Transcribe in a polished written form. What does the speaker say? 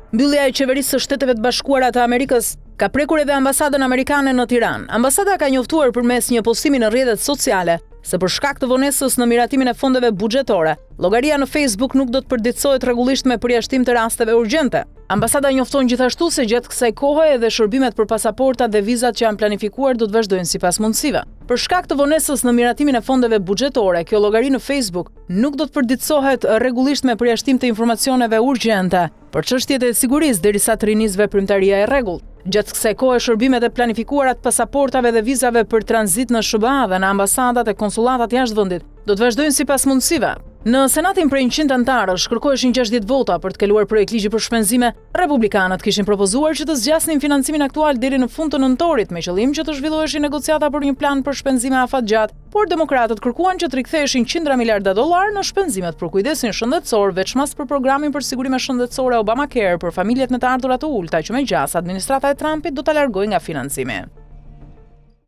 Mbyllja e qeverisë së Shteteve të Bashkuara të Amerikës ka prekur edhe ambasadën amerikane në Tiranë. Ambasada ka njoftuar përmes një postimi në rrjetet sociale se për shkak të vonesës në miratimin e fondeve buxhetore, llogaria në Facebook nuk do të përditësohet rregullisht me përjashtim të rasteve urgjente. Ambasada njofton gjithashtu se gjatë kësaj kohe edhe shërbimet për pasaportat dhe vizat që janë planifikuar do të vazhdojnë sipas mundësive. Për shkak të vonesës në miratimin e fondeve buxhetore, kjo llogari në Facebook nuk do të përditësohet rregullisht me përjashtim të informacioneve urgjente për çështjet e sigurisë derisa të rinisë veprimtaria e rregullt. Gjatë kësaj kohe shërbimet e planifikuara të pasaportave dhe vizave për tranzit në SBA dhe në ambasadat e konsulatat jashtë vendit do të vazhdojnë sipas mundësive. Në Senatin prej 100 anëtarësh kërkoheshin 60 vota për të kaluar projekt ligji për shpenzime. Republikanët kishin propozuar që të zgjasnin financimin aktual deri në fund të nëntorit me qëllim që të zhvilloheshin negociata për një plan për shpenzime afatgjatë, por demokratët kërkuan që të riktheheshin $100 miliarda në shpenzimet për kujdesin shëndetësor, veçmas për programin për sigurime shëndetësore Obamacare për familjet me të ardhurat të ulta që megjithëse administrata e Trumpit do ta largojë nga financimi.